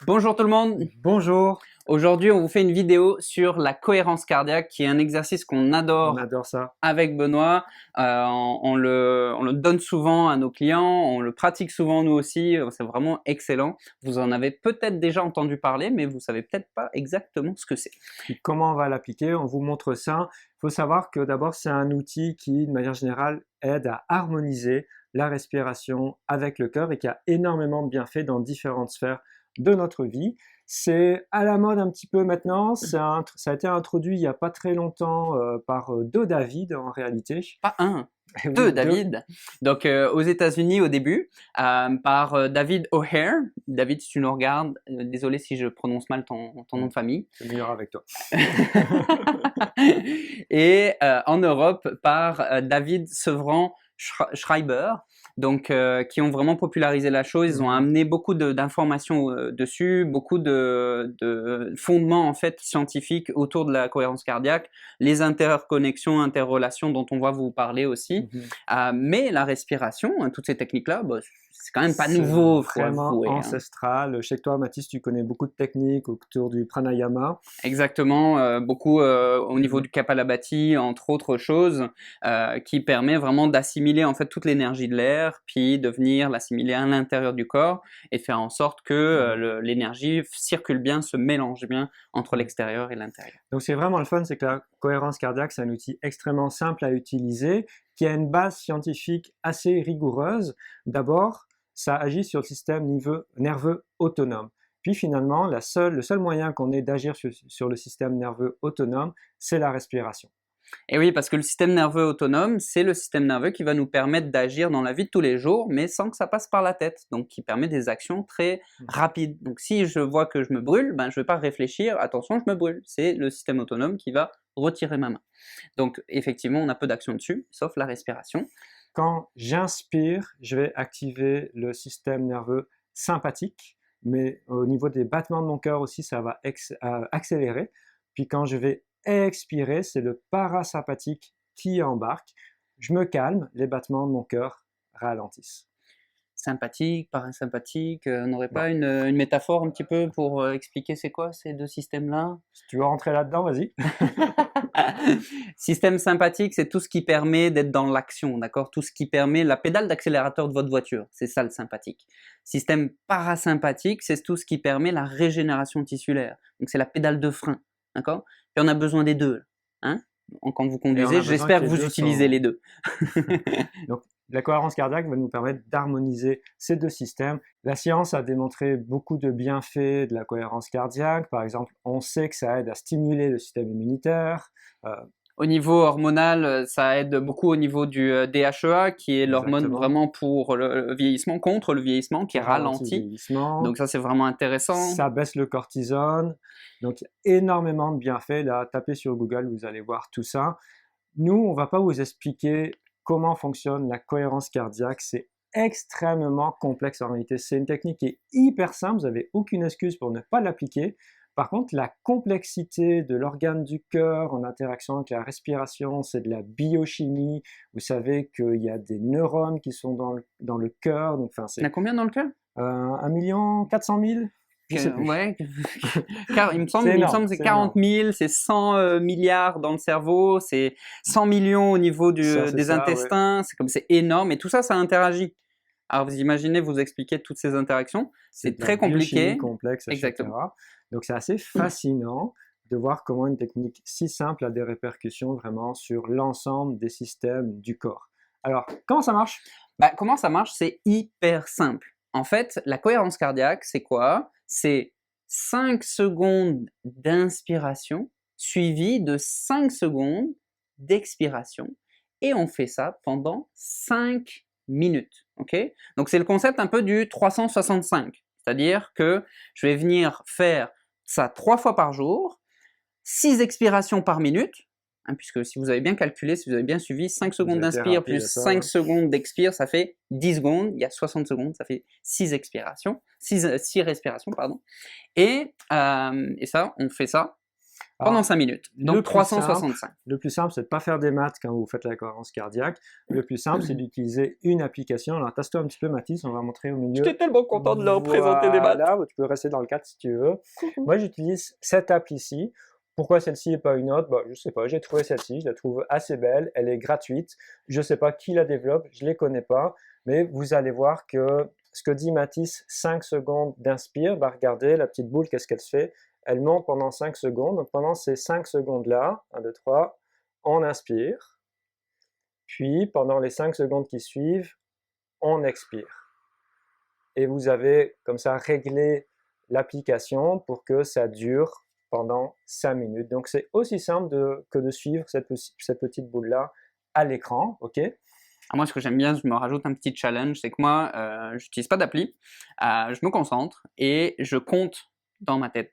Bonjour tout le monde. Bonjour, Aujourd'hui, on vous fait une vidéo sur la cohérence cardiaque, qui est un exercice qu'on on adore adore ça. avec Benoît. On le donne souvent à nos clients, on le pratique souvent nous aussi. C'est vraiment excellent. Vous en avez peut-être déjà entendu parler, mais vous savez peut-être pas exactement ce que c'est. Puis comment on va l'appliquer? On vous montre ça. Il faut savoir que d'abord, c'est un outil qui, de manière générale, aide à harmoniser la respiration avec le cœur et qui a énormément de bienfaits dans différentes sphères de notre vie. C'est à la mode un petit peu maintenant. Ça a été introduit il n'y a pas très longtemps par deux David en réalité. Pas un, Et deux, oui, deux. David. Donc, aux États-Unis au début, par David O'Hare. David, si tu nous regardes, désolé si je prononce mal ton nom de famille. C'est meilleur avec toi. Et en Europe par David Sevran Schreiber, donc qui ont vraiment popularisé la chose. Ils ont amené beaucoup d'informations dessus, beaucoup de fondements en fait scientifiques autour de la cohérence cardiaque, les interconnexions, interrelations dont on va vous parler aussi. Mais la respiration, hein, toutes ces techniques-là, bah, c'est quand même pas C'est nouveau, faut vraiment avouer, hein. ancestral. Chez toi, Mathis, tu connais beaucoup de techniques autour du pranayama. Exactement, beaucoup au niveau Mhm. du Kapalabhati, entre autres choses, qui permet vraiment d'assimiler en fait toute l'énergie de l'air, puis de venir l'assimiler à l'intérieur du corps et de faire en sorte que l'énergie circule bien, se mélange bien entre l'extérieur et l'intérieur. Donc c'est vraiment le fun, c'est que la cohérence cardiaque, c'est un outil extrêmement simple à utiliser, qui a une base scientifique assez rigoureuse. D'abord, ça agit sur le système nerveux autonome. Puis finalement, le seul moyen qu'on ait d'agir sur le système nerveux autonome, c'est la respiration. Et oui, parce que le système nerveux autonome, c'est le système nerveux qui va nous permettre d'agir dans la vie de tous les jours, mais sans que ça passe par la tête, donc qui permet des actions très rapides. Donc si je vois que je me brûle, ben, je ne vais pas réfléchir, attention, je me brûle. C'est le système autonome qui va retirer ma main. Donc effectivement, on a peu d'actions dessus, sauf la respiration. Quand j'inspire, je vais activer le système nerveux sympathique, mais au niveau des battements de mon cœur aussi, ça va accélérer. Puis quand je vais expirer, c'est le parasympathique qui embarque. Je me calme, les battements de mon cœur ralentissent. Sympathique, parasympathique, on n'aurait Bon, pas une métaphore un petit peu pour expliquer c'est quoi ces deux systèmes-là? si tu veux rentrer là-dedans, vas-y. Système sympathique, c'est tout ce qui permet d'être dans l'action, d'accord? Tout ce qui permet la pédale d'accélérateur de votre voiture, c'est ça le sympathique. Système parasympathique, c'est tout ce qui permet la régénération tissulaire. Donc c'est la pédale de frein, d'accord? Et on a besoin des deux, hein? Quand vous Et on conduisez, a besoin j'espère que que les vous deux utilisez les sont... deux. Donc, la cohérence cardiaque va nous permettre d'harmoniser ces deux systèmes. La science a démontré beaucoup de bienfaits de la cohérence cardiaque. Par exemple, on sait que ça aide à stimuler le système immunitaire. Au niveau hormonal, ça aide beaucoup au niveau du DHEA, qui est l'hormone Exactement. vraiment pour le vieillissement, contre le vieillissement, qui Ça ralentit le ralentit. vieillissement. Donc ça, c'est vraiment intéressant. Ça baisse le cortisone. Donc, il y a énormément de bienfaits. Là, tapez sur Google, vous allez voir tout ça. Nous, on ne va pas vous expliquer comment fonctionne la cohérence cardiaque. C'est extrêmement complexe en réalité. C'est une technique qui est hyper simple. Vous n'avez aucune excuse pour ne pas l'appliquer. Par contre, la complexité de l'organe du cœur en interaction avec la respiration, c'est de la biochimie. Vous savez qu'il y a des neurones qui sont dans le cœur. Donc, enfin, Il y en c'est a combien dans le cœur? 1 400 000. Je sais plus. Ouais, il me semble, C'est énorme, que c'est c'est 40 énorme. 000, c'est 100 milliards dans le cerveau, c'est 100 millions au niveau C'est des ça, ouais. intestins, c'est énorme, et tout ça, ça interagit. Alors vous imaginez, vous expliquer toutes ces interactions, C'est c'est de la très biochimie compliqué, complexe, exactement. etc. Donc c'est assez fascinant de voir comment une technique si simple a des répercussions vraiment sur l'ensemble des systèmes du corps. Alors, comment ça marche? Bah, comment ça marche? C'est hyper simple. En fait, la cohérence cardiaque, c'est quoi? C'est 5 secondes d'inspiration suivies de 5 secondes d'expiration. Et on fait ça pendant 5 minutes. Okay? Donc c'est le concept un peu du 365. C'est-à-dire que je vais venir faire ça 3 fois par jour, 6 expirations par minute, hein, puisque si vous avez bien calculé, si vous avez bien suivi, 5 Vous secondes avez été d'inspire rapide plus à ça, 5 hein. secondes d'expire, ça fait 10 secondes, il y a 60 secondes, ça fait 6 expirations, 6 respirations, pardon. Et ça, on fait ça pendant Alors, 5 minutes. le Donc plus 365. Le plus simple, c'est de ne pas faire des maths quand vous faites la cohérence cardiaque. Le plus simple, c'est d'utiliser une application. Alors, tasse-toi un petit peu, Mathis, on va montrer au milieu. J'étais tellement content de leur présenter des maths. Voilà, tu peux rester dans le cadre si tu veux. Coucou. Moi, j'utilise cette app ici. Pourquoi celle-ci et pas une autre? Je ne sais pas, j'ai trouvé celle-ci, je la trouve assez belle, elle est gratuite. Je ne sais pas qui la développe, je ne les connais pas, mais vous allez voir que ce que dit Mathis, 5 secondes d'inspire, regardez, la petite boule, qu'est-ce qu'elle se fait? Elle monte pendant 5 secondes, donc pendant ces 5 secondes-là, 1, 2, 3, on inspire, puis pendant les 5 secondes qui suivent, on expire. Et vous avez comme ça réglé l'application pour que ça dure pendant 5 minutes. Donc c'est aussi simple que de suivre cette petite boule-là à l'écran, ok? Moi, ce que j'aime bien, je me rajoute un petit challenge, c'est que moi, j'utilise pas d'appli, je me concentre et je compte dans ma tête.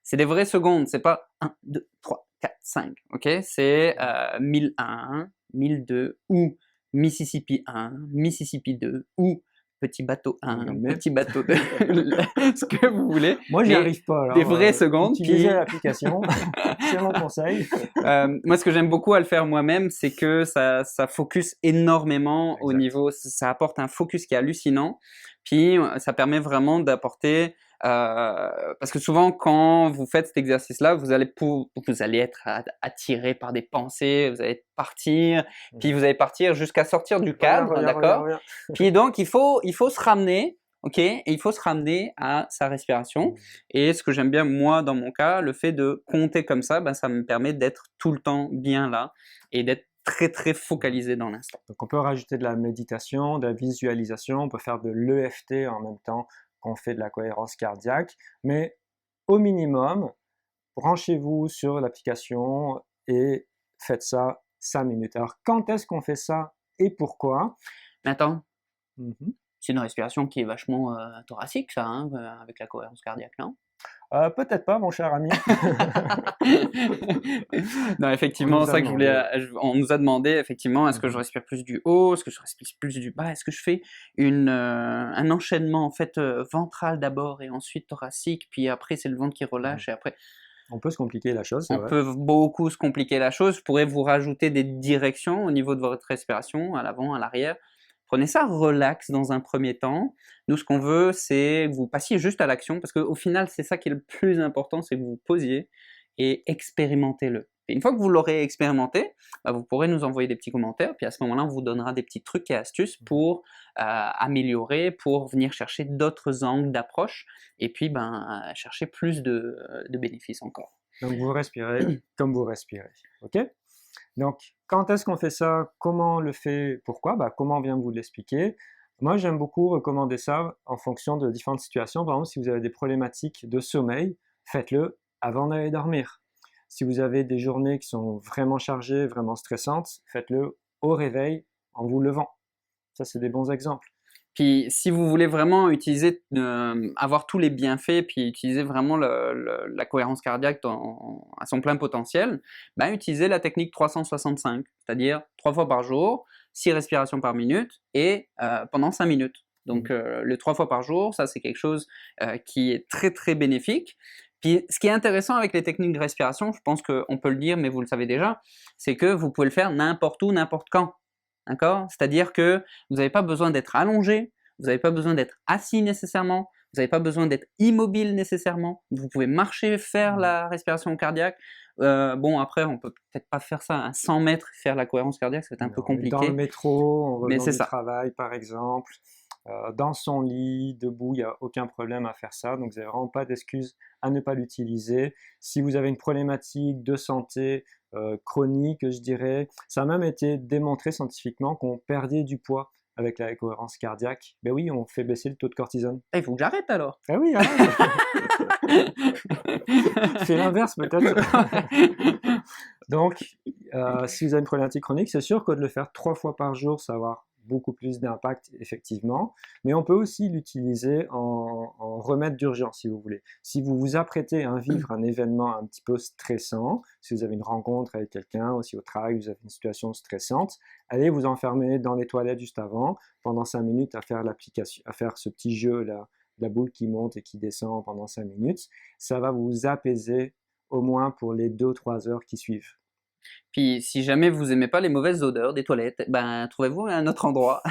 C'est des vraies secondes, c'est pas 1, 2, 3, 4, 5, ok? C'est 1001, 1002, ou Mississippi 1, Mississippi 2, ou petit bateau 1, petit bateau 2, ce que vous voulez. Moi, j'y arrive pas. Alors, des vraies secondes. Utilisez l'application, c'est mon conseil. Moi, ce que j'aime beaucoup à le faire moi-même, c'est que ça focus énormément au niveau, ça apporte un focus qui est hallucinant. Puis, ça permet vraiment d'apporter, parce que souvent, quand vous faites cet exercice-là, vous allez être attiré par des pensées, vous allez partir, puis vous allez partir jusqu'à sortir du cadre, d'accord? Puis donc, il faut se ramener. Ok, et il faut se ramener à sa respiration. Et ce que j'aime bien, moi, dans mon cas, le fait de compter comme ça, ça me permet d'être tout le temps bien là et d'être très, très focalisé dans l'instant. Donc, on peut rajouter de la méditation, de la visualisation, on peut faire de l'EFT en même temps qu'on fait de la cohérence cardiaque. Mais au minimum, branchez-vous sur l'application et faites ça 5 minutes. Alors, quand est-ce qu'on fait ça et pourquoi? Mais attends. C'est une respiration qui est vachement thoracique, ça, hein, avec la cohérence cardiaque, non? Peut-être pas, mon cher ami. Non, effectivement, c'est ça que je voulais. On nous a demandé, effectivement, est-ce que je respire plus du haut, est-ce que je respire plus du bas, est-ce que je fais un enchaînement en fait ventral d'abord et ensuite thoracique, puis après c'est le ventre qui relâche et après. On peut se compliquer la chose, c'est vrai. On peut beaucoup se compliquer la chose. Je pourrais vous rajouter des directions au niveau de votre respiration, à l'avant, à l'arrière. Prenez ça relax dans un premier temps. Nous, ce qu'on veut, c'est que vous passiez juste à l'action, parce qu'au final, c'est ça qui est le plus important, c'est que vous vous posiez et expérimentez-le. Et une fois que vous l'aurez expérimenté, vous pourrez nous envoyer des petits commentaires, puis à ce moment-là, on vous donnera des petits trucs et astuces pour améliorer, pour venir chercher d'autres angles d'approche, et puis chercher plus de bénéfices encore. Donc vous respirez comme vous respirez, ok? Donc, quand est-ce qu'on fait ça? Comment on le fait? Pourquoi? Comment on vient de vous l'expliquer. Moi, j'aime beaucoup recommander ça en fonction de différentes situations. Par exemple, si vous avez des problématiques de sommeil, faites-le avant d'aller dormir. Si vous avez des journées qui sont vraiment chargées, vraiment stressantes, faites-le au réveil en vous levant. Ça, c'est des bons exemples. Puis si vous voulez vraiment utiliser, avoir tous les bienfaits, puis utiliser vraiment la cohérence cardiaque à son plein potentiel, utilisez la technique 365, c'est-à-dire 3 fois par jour, 6 respirations par minute et pendant 5 minutes. Donc le 3 fois par jour, ça c'est quelque chose qui est très très bénéfique. Puis ce qui est intéressant avec les techniques de respiration, je pense qu'on peut le dire, mais vous le savez déjà, c'est que vous pouvez le faire n'importe où, n'importe quand. D'accord? C'est-à-dire que vous n'avez pas besoin d'être allongé, vous n'avez pas besoin d'être assis nécessairement, vous n'avez pas besoin d'être immobile nécessairement. Vous pouvez marcher, faire la respiration cardiaque. Après, on peut peut-être pas faire ça à 100 mètres, faire la cohérence cardiaque, ça va être un peu compliqué. Dans le métro, en revenant du travail par exemple, dans son lit, debout, il n'y a aucun problème à faire ça. Donc vous n'avez vraiment pas d'excuse à ne pas l'utiliser. Si vous avez une problématique de santé chronique, je dirais, ça a même été démontré scientifiquement qu'on perdait du poids avec la cohérence cardiaque. Ben oui, on fait baisser le taux de cortisone. Il faut que j'arrête alors. Ah oui, fais l'inverse peut-être. Donc, si vous avez une problématique chronique, c'est sûr que de le faire 3 fois par jour, ça va avoir beaucoup plus d'impact effectivement, mais on peut aussi l'utiliser en remède d'urgence si vous voulez. Si vous vous apprêtez à vivre un événement un petit peu stressant, si vous avez une rencontre avec quelqu'un, aussi au travail, vous avez une situation stressante, allez vous enfermer dans les toilettes juste avant, pendant 5 minutes à faire l'application, à faire ce petit jeu là, la boule qui monte et qui descend pendant 5 minutes, ça va vous apaiser au moins pour les 2-3 heures qui suivent. Puis si jamais vous aimez pas les mauvaises odeurs des toilettes, ben trouvez-vous un autre endroit.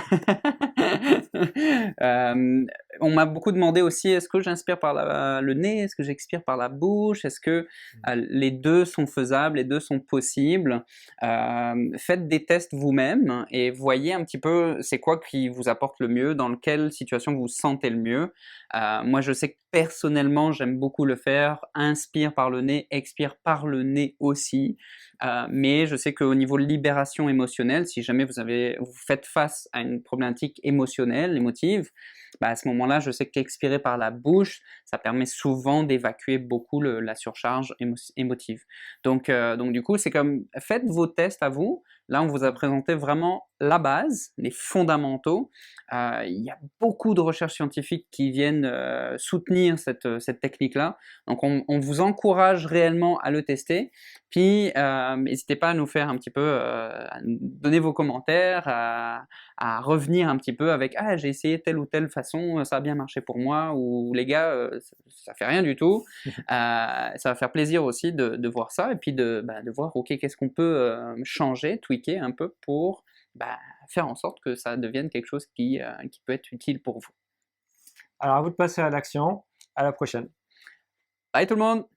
Euh, on m'a beaucoup demandé aussi, est-ce que j'inspire par le nez, est-ce que j'expire par la bouche, est-ce que les deux sont faisables, les deux sont possibles. Faites des tests vous-même et voyez un petit peu c'est quoi qui vous apporte le mieux, dans quelle situation vous vous sentez le mieux. Moi je sais que personnellement j'aime beaucoup le faire, inspire par le nez, expire par le nez aussi. Mais je sais qu'au niveau libération émotionnelle, si jamais vous faites face à une problématique émotionnelle, émotive, bah à ce moment-là, je sais qu'expirer par la bouche, ça permet souvent d'évacuer beaucoup la surcharge émotive. Donc du coup, c'est comme, faites vos tests à vous. Là, on vous a présenté vraiment la base, les fondamentaux. Il y a beaucoup de recherches scientifiques qui viennent soutenir cette technique-là. Donc on vous encourage réellement à le tester. Puis n'hésitez pas à nous faire un petit peu, à nous donner vos commentaires, à revenir un petit peu avec « Ah, j'ai essayé telle ou telle façon, ça a bien marché pour moi » ou « Les gars, ça fait rien du tout ». Ça va faire plaisir aussi de voir ça et puis de voir ok, qu'est-ce qu'on peut changer, tweaker un peu pour faire en sorte que ça devienne quelque chose qui peut être utile pour vous. Alors à vous de passer à l'action. À la prochaine. Bye tout le monde!